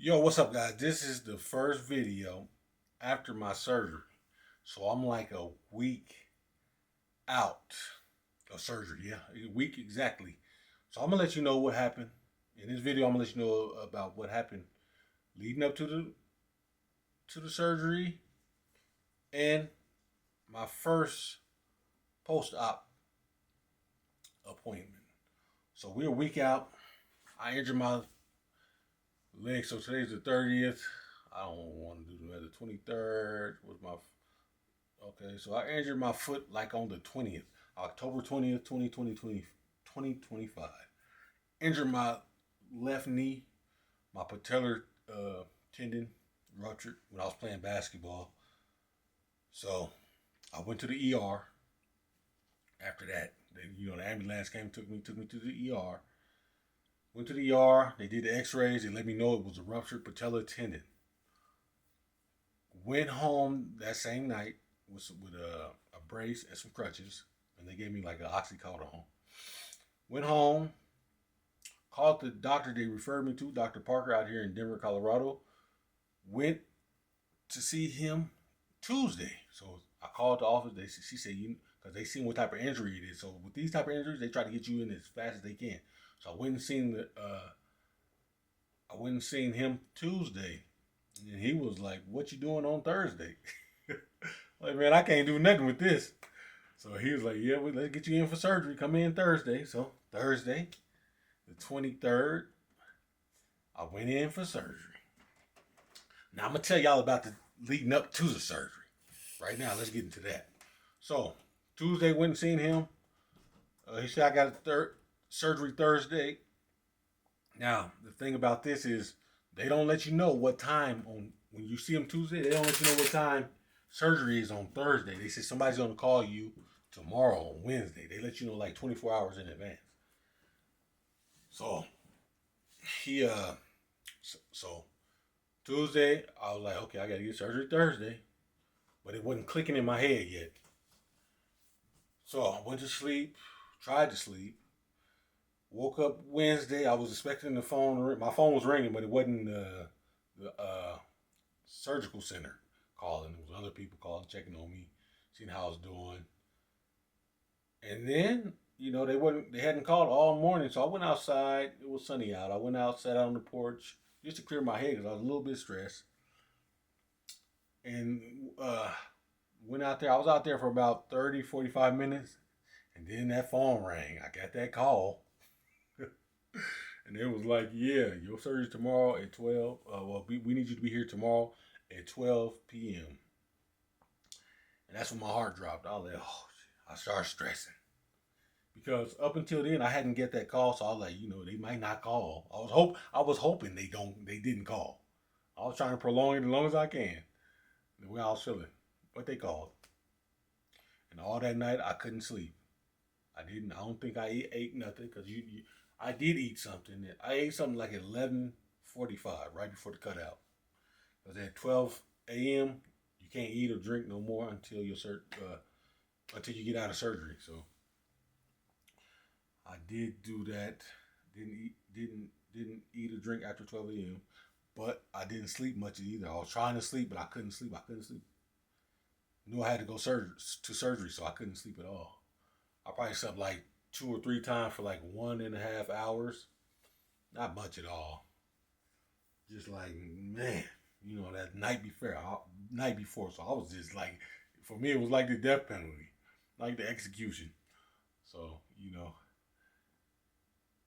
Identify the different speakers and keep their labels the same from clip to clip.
Speaker 1: Yo, what's up, guys? This is the first video after my surgery. So I'm like a week out of surgery. Yeah, a week exactly. So I'm gonna let you know what happened. In this video, I'm gonna let you know about what happened leading up to the surgery and my first post-op appointment. So we're a week out. I injured my leg. So today's the 30th. I don't want to do the 23rd. Was my Okay, so I injured my foot like on the 20th, October 20th, 2025. Injured my left knee, my patellar tendon ruptured when I was playing basketball. So I went to the ER after that. The ambulance came, took me to the ER. Went to the ER, they did the x-rays, they let me know it was a ruptured patellar tendon. Went home that same night with a brace and some crutches, and they gave me like an oxycodone. Went home, called the doctor they referred me to, Dr. Parker, out here in Denver, Colorado. Went to see him Tuesday. So I called the office. She said, because they seen what type of injury it is. So with these type of injuries, they try to get you in as fast as they can. So I went and seen him Tuesday, and he was like, "What you doing on Thursday?" Like, man, I can't do nothing with this. So he was like, "Yeah, let's get you in for surgery. Come in Thursday." So Thursday, the 23rd, I went in for surgery. Now I'm gonna tell y'all about the leading up to the surgery. Right now, let's get into that. So Tuesday, went and seen him. He said I got a surgery Thursday. Now the thing about this is they don't let you know what time on when you see them Tuesday. They don't let you know what time surgery is on Thursday. They say somebody's gonna call you tomorrow on Wednesday. They let you know like 24 hours in advance. So he so Tuesday I was like, okay, I gotta get surgery Thursday, but it wasn't clicking in my head yet. So I went to sleep, tried to sleep. Woke up Wednesday. I was expecting the phone. My phone was ringing, but it wasn't the surgical center calling. It was other people calling, checking on me, seeing how I was doing. And then, they hadn't called all morning, so I went outside. It was sunny out. I went out, sat out on the porch just to clear my head because I was a little bit stressed. And went out there. I was out there for about 30, 45 minutes. And then that phone rang. I got that call. And it was like, yeah, your surgery tomorrow at 12. We need you to be here tomorrow at 12 p.m. And that's when my heart dropped. I was like, oh, I started stressing. Because up until then, I hadn't get that call, so I was like, they might not call. I was hoping they didn't call. I was trying to prolong it as long as I can, the way I was feeling. But they called. And all that night, I couldn't sleep. I don't think I ate nothing because I did eat something. I ate something like at 11:45, right before the cutout. Because at 12 a.m., you can't eat or drink no more until until you get out of surgery. So I did do that. Didn't eat or drink after 12 a.m. But I didn't sleep much either. I was trying to sleep, but I couldn't sleep. Knew I had to go to surgery, so I couldn't sleep at all. I probably slept like 2 or 3 times for like 1.5 hours. Not much at all. Just like, man, that night before. So I was just like, for me, it was like the death penalty, like the execution. So,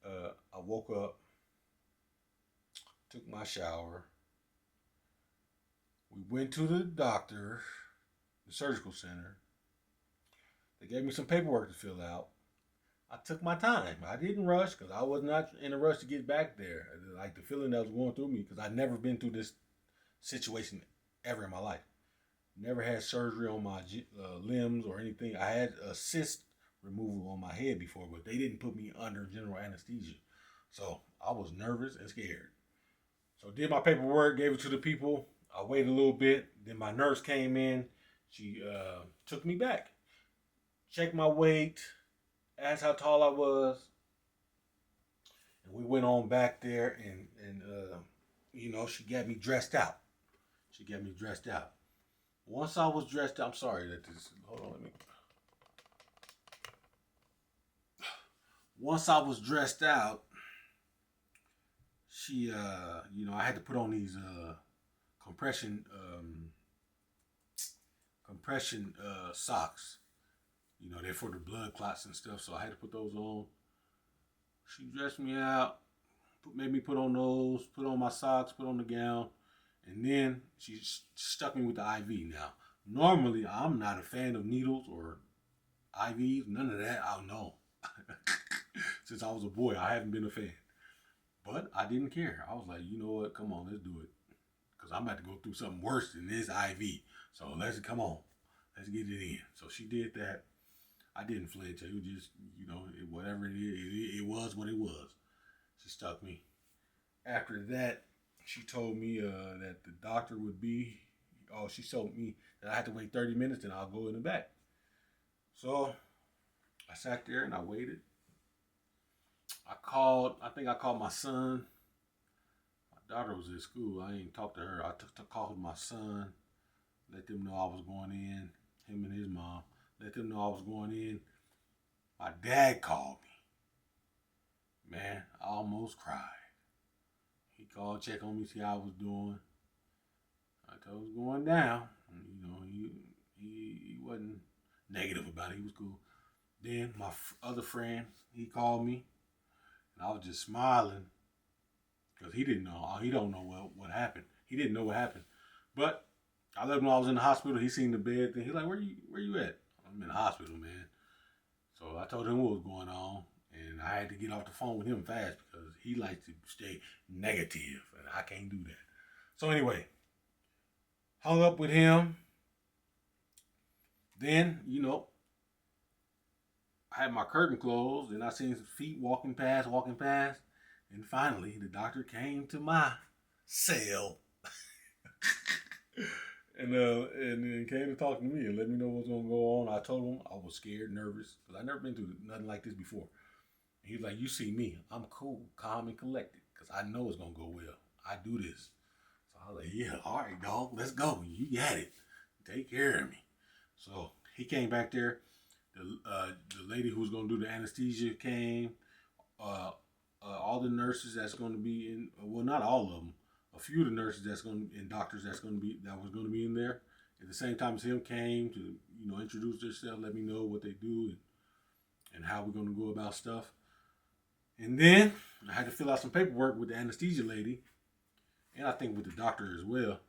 Speaker 1: I woke up, took my shower. We went to the doctor, the surgical center. They gave me some paperwork to fill out. I took my time. I didn't rush because I was not in a rush to get back there. Like the feeling that was going through me because I'd never been through this situation ever in my life. Never had surgery on my limbs or anything. I had a cyst removal on my head before, but they didn't put me under general anesthesia. So I was nervous and scared. So did my paperwork, gave it to the people. I waited a little bit. Then my nurse came in. She took me back, checked my weight, asked how tall I was, and we went on back there and she got me dressed out. She got me dressed out. Once I was dressed out, I'm sorry that this. Hold on, let me. Once I was dressed out, she, I had to put on these compression, socks. They're for the blood clots and stuff. So I had to put those on. She dressed me out, made me put on those, put on my socks, put on the gown, and then she stuck me with the IV. Now, normally I'm not a fan of needles or IVs, none of that. I don't know. Since I was a boy, I haven't been a fan. But I didn't care. I was like, you know what? Come on, let's do it. Because I'm about to go through something worse than this IV. So come on. Let's get it in. So she did that. I didn't flinch. It was just, whatever it is, it was what it was. She stuck me. After that, she told me that the doctor would be, she told me that I had to wait 30 minutes and I'll go in the back. So I sat there and I waited. I think I called my son. My daughter was at school. I ain't talked to her. I called my son, let them know I was going in, him and his mom. Let them know I was going in. My dad called me. Man, I almost cried. He called, check on me, see how I was doing. I told him it was going down. He wasn't negative about it. He was cool. Then my other friend, he called me. And I was just smiling. Because he didn't know. He don't know what happened. He didn't know what happened. But I let him know I was in the hospital. He seen the bed. He's like, where you at? I'm in the hospital, man. So I told him what was going on, and I had to get off the phone with him fast because he likes to stay negative, and I can't do that. So anyway, hung up with him. Then, I had my curtain closed, and I seen some feet walking past, and finally the doctor came to my cell. And then came to talk to me and let me know what's going to go on. I told him I was scared, nervous, because I'd never been through nothing like this before. And he's like, you see me, I'm cool, calm, and collected, because I know it's going to go well. I do this. So I was like, yeah, all right, dog, let's go. You got it. Take care of me. So he came back there. The lady who was going to do the anesthesia came. All the nurses that's going to be in, well, not all of them. A few of the nurses and doctors that was going to be in there at the same time as him came to introduce themselves, let me know what they do and how we're going to go about stuff. And then I had to fill out some paperwork with the anesthesia lady, and I think with the doctor as well.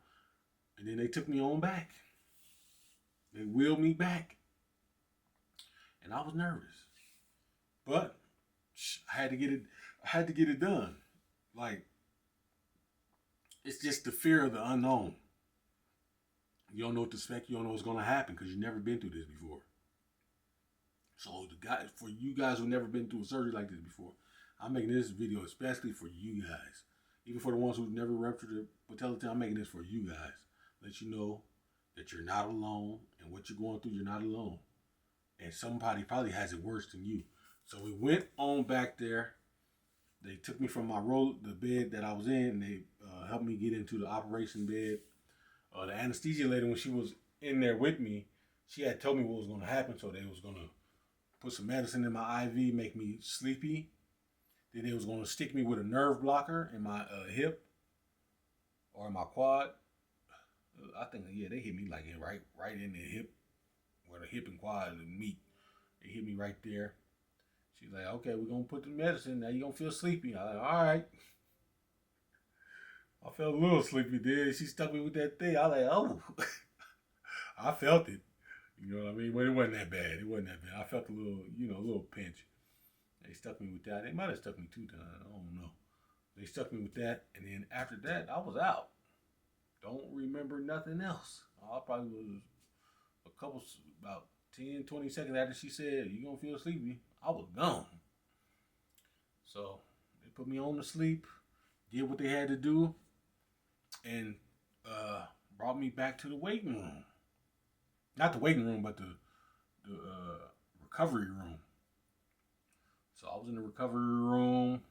Speaker 1: And then they took me on back. They wheeled me back, and I was nervous, but I had to get it. I had to get it done. Like, it's just the fear of the unknown. You don't know what to expect. You don't know what's going to happen because you've never been through this before. So for you guys who've never been through a surgery like this before, I'm making this video especially for you guys. Even for the ones who've never ruptured a patellar tendon, I'm making this for you guys. Let you know that you're not alone, and what you're going through, you're not alone. And somebody probably has it worse than you. So we went on back there. They took me from the bed that I was in, and they helped me get into the operation bed. The anesthesia lady, when she was in there with me, she had told me what was going to happen. So they was going to put some medicine in my IV, make me sleepy. Then they was going to stick me with a nerve blocker in my hip or in my quad. I think, yeah, they hit me like right in the hip, where the hip and quad meet. They hit me right there. She's like, okay, we're going to put the medicine. Now you're going to feel sleepy. I was like, all right. I felt a little sleepy there. She stuck me with that thing. I was like, oh. I felt it. You know what I mean? But it wasn't that bad. I felt a little pinch. They stuck me with that. They might have stuck me 2 times. I don't know. They stuck me with that. And then after that, I was out. Don't remember nothing else. I probably was about 10, 20 seconds after she said, you going to feel sleepy. I was gone. So they put me on to sleep, did what they had to do, and brought me back to the waiting room. Not the waiting room, but the recovery room. So I was in the recovery room.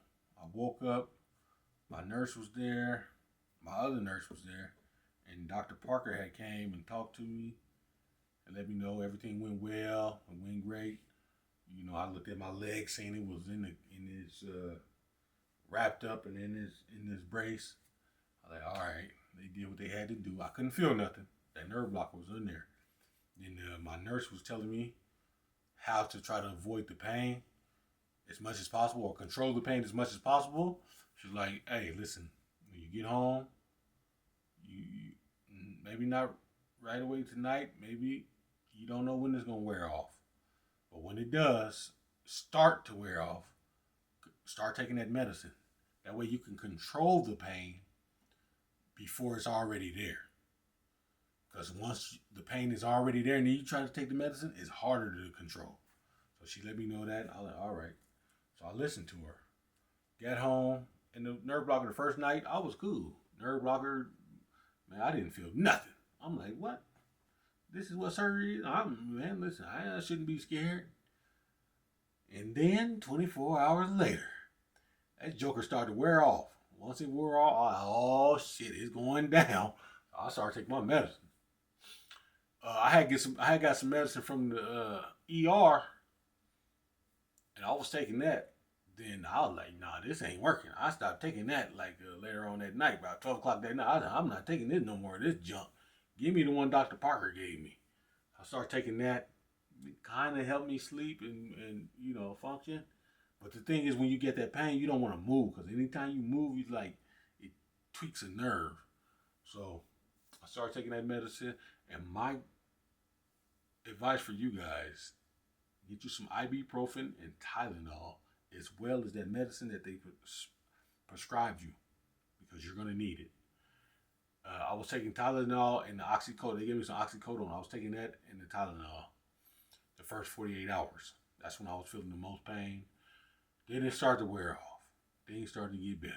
Speaker 1: I woke up. My nurse was there. my other nurse was there, and Dr. Parker had came and talked to me and let me know everything went well and went great. You know, I looked at my leg, saying it was in his wrapped up and in his brace. I was like, all right, they did what they had to do. I couldn't feel nothing. That nerve block was in there. Then my nurse was telling me how to try to avoid the pain as much as possible, or control the pain as much as possible. She's like, hey, listen, when you get home, you maybe not right away tonight, maybe you don't know when it's gonna wear off. But when it does start to wear off, start taking that medicine. That way you can control the pain before it's already there. Because once the pain is already there and then you try to take the medicine, it's harder to control. So she let me know that. I was like, all right. So I listened to her. Got home, and the nerve blocker the first night, I was cool. Nerve blocker, man, I didn't feel nothing. I'm like, what? This is what surgery is? Man, listen, I shouldn't be scared. And then 24 hours later, that joker started to wear off. Once it wore off, oh shit, it's going down. I started taking my medicine. I had got some medicine from the ER, and I was taking that. Then I was like, nah, this ain't working. I stopped taking that like later on that night, about 12 o'clock that night. I'm not taking this no more, this junk. Give me the one Dr. Parker gave me. I started taking that. It kind of helped me sleep and you know, function. But the thing is, when you get that pain, you don't want to move, because anytime you move, it's like it tweaks a nerve. So I started taking that medicine, and my advice for you guys, get you some ibuprofen and Tylenol, as well as that medicine that they prescribed you, because you're going to need it. I was taking Tylenol and the oxycodone. They gave me some oxycodone. I was taking that and the Tylenol the first 48 hours. That's when I was feeling the most pain. Then it started to wear off. Things started to get better.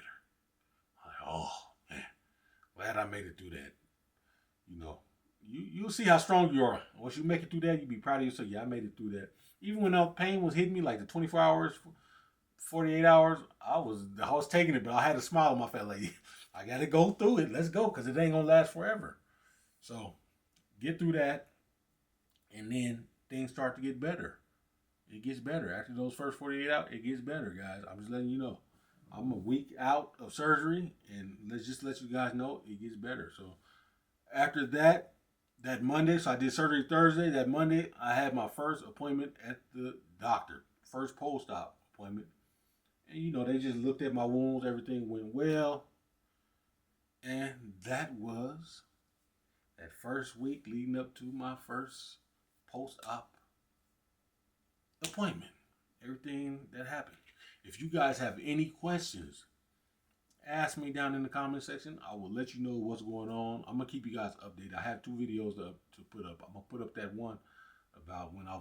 Speaker 1: I'm like, oh, man, glad I made it through that. You know, you'll see how strong you are. Once you make it through that, you'll be proud of yourself. Yeah, I made it through that. Even when the pain was hitting me, like the 24 hours, 48 hours, I was taking it, but I had a smile on my face. Like, I got to go through it. Let's go, because it ain't going to last forever. So get through that, and then things start to get better. It gets better. After those first 48 hours, it gets better, guys. I'm just letting you know. I'm a week out of surgery, and let's just let you guys know it gets better. So after that Monday, so I did surgery Thursday. That Monday, I had my first appointment at the doctor. First post-op appointment. And, you know, they just looked at my wounds. Everything went well. And that was that first week leading up to my first post-op appointment. Everything that happened. If you guys have any questions, ask me down in the comment section. I will let you know what's going on. I'm gonna keep you guys updated. I have 2 videos to put up. I'm gonna put up that one about when I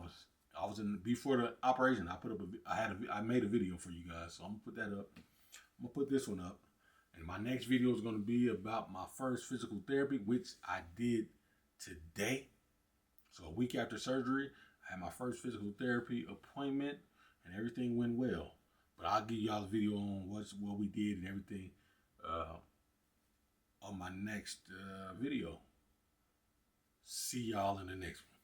Speaker 1: was in before the operation. I made a video for you guys, so I'm gonna put that up. I'm gonna put this one up, and my next video is gonna be about my first physical therapy, which I did today. So a week after surgery, I had my first physical therapy appointment, and everything went well. But I'll give y'all a video on what we did and everything on my next video. See y'all in the next one.